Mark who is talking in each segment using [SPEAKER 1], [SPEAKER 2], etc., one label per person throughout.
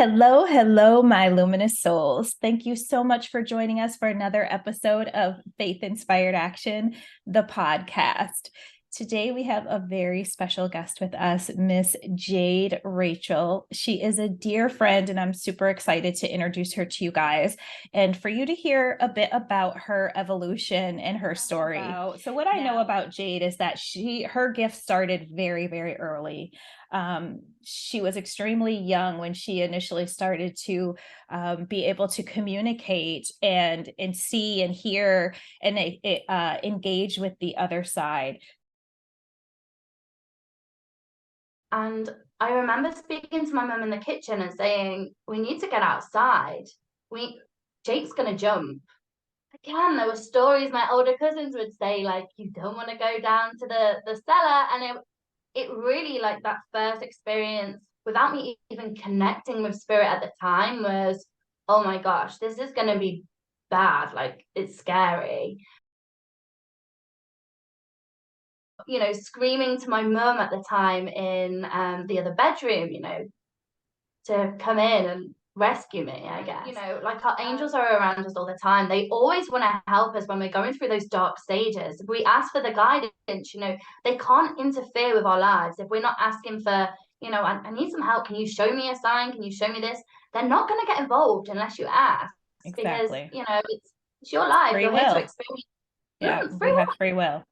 [SPEAKER 1] Hello, hello, my luminous souls. Thank you so much for joining us for another episode of Faith Inspired Action, the podcast. Today we have a very special guest with us, Miss Jade Rachael. She is a dear friend, and I'm super excited to introduce her to you guys and for you to hear a bit about her evolution and her story. So what I know about Jade is that her gift started very, very early. She was extremely young when she initially started to be able to communicate and see and hear and engage with the other side.
[SPEAKER 2] And I remember speaking to my mum in the kitchen and saying, we need to get outside. Jake's going to jump. Again, there were stories my older cousins would say, like, you don't want to go down to the cellar. And it really, like, that first experience, without me even connecting with spirit at the time, was, oh my gosh, this is going to be bad. Like, it's scary. Screaming to my mum at the time in the other bedroom, to come in and rescue me, I guess. Like our angels are around us all the time. They always want to help us when we're going through those dark stages. If we ask for the guidance, they can't interfere with our lives. If we're not asking for, I need some help. Can you show me a sign? Can you show me this? They're not going to get involved unless you ask.
[SPEAKER 1] Exactly.
[SPEAKER 2] Because, it's your life.
[SPEAKER 1] Free
[SPEAKER 2] You're
[SPEAKER 1] will.
[SPEAKER 2] here to experience.
[SPEAKER 1] Yeah, we have free will.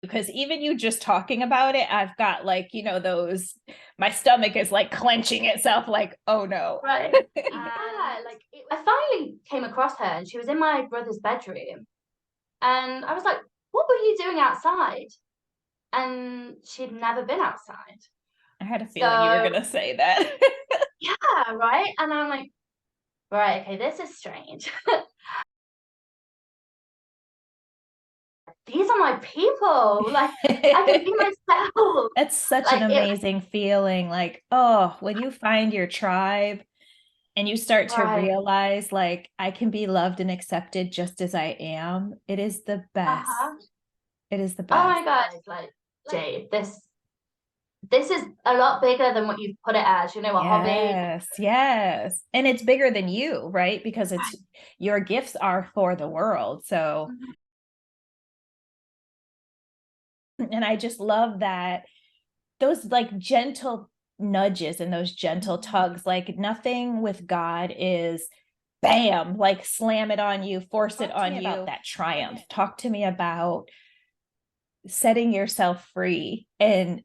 [SPEAKER 1] Because even you just talking about it, I've got my stomach is like clenching itself, like, oh no.
[SPEAKER 2] Right. I finally came across her and she was in my brother's bedroom. And I was like, what were you doing outside? And she'd never been outside.
[SPEAKER 1] I had a feeling you were going to say that.
[SPEAKER 2] Yeah, right. And I'm like, right, okay, this is strange. These are my people. Like, I can be myself.
[SPEAKER 1] That's such an amazing feeling. Like, oh, when you find your tribe and you start to realize, like, I can be loved and accepted just as I am. It is the best. It is the best.
[SPEAKER 2] Oh my God. Like, Jade, this is a lot bigger than what you've put it as, a hobby.
[SPEAKER 1] Yes. And it's bigger than you, right? Because your gifts are for the world. So, and I just love that those like gentle nudges and those gentle tugs, like nothing with God is bam, like slam it on you, force it on you. About that triumph. Talk to me about setting yourself free and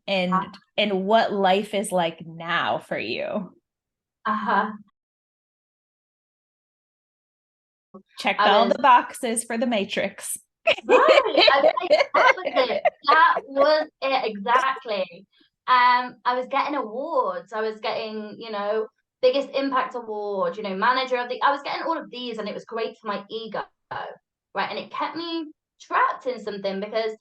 [SPEAKER 1] what life is like now for you. Checked all the boxes for the Matrix.
[SPEAKER 2] Right. That was it exactly. I was getting awards. I was getting, biggest impact award, manager of the I was getting all of these, and it was great for my ego. Right. And it kept me trapped in something because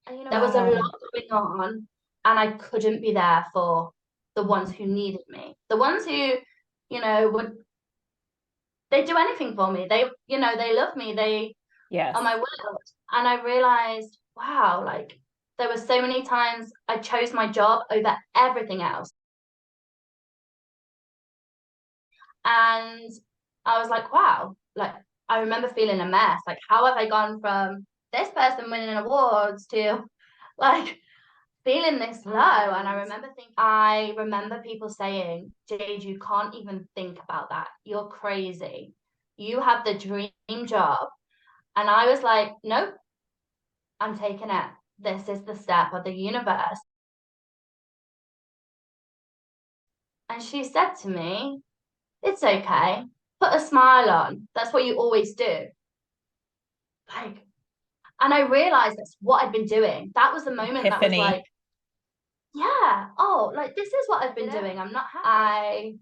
[SPEAKER 2] there was a lot going on and I couldn't be there for the ones who needed me. The ones who, they'd do anything for me. They love me. They are my world. And I realized, wow, like there were so many times I chose my job over everything else. And I was like, wow, like I remember feeling a mess. Like, how have I gone from this person winning awards to like feeling this low? And I remember people saying, Jade, you can't even think about that. You're crazy. You have the dream job. And I was like, nope, I'm taking it. This is the step of the universe. And she said to me, it's okay. Put a smile on. That's what you always do. Like, and I realized that's what I'd been doing. That was the moment that was like, yeah, oh, like this is what I've been doing. I'm not happy. I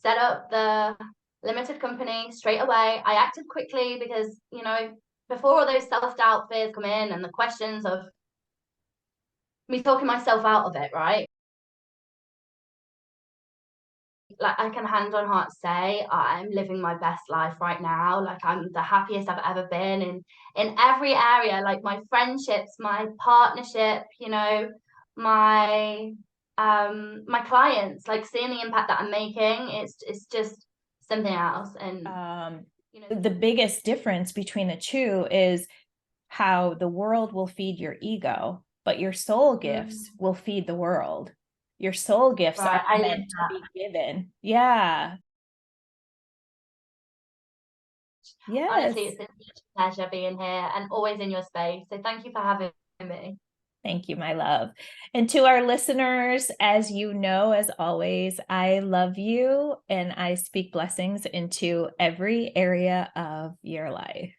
[SPEAKER 2] set up the limited company straight away. I acted quickly because, before all those self-doubt fears come in and the questions of me talking myself out of it, right? Like I can hand on heart say I'm living my best life right now. Like I'm the happiest I've ever been in every area, like my friendships, my partnership, my my clients, like seeing the impact that I'm making, it's just something else. And
[SPEAKER 1] the biggest difference between the two is how the world will feed your ego, but your soul gifts will feed the world. Your soul gifts
[SPEAKER 2] right,
[SPEAKER 1] are
[SPEAKER 2] I love
[SPEAKER 1] meant to
[SPEAKER 2] that.
[SPEAKER 1] be given. Yeah. Yes.
[SPEAKER 2] Honestly, it's been such a pleasure being here and always in your space. So thank you for having me.
[SPEAKER 1] Thank you, my love. And to our listeners, as you know, as always, I love you and I speak blessings into every area of your life.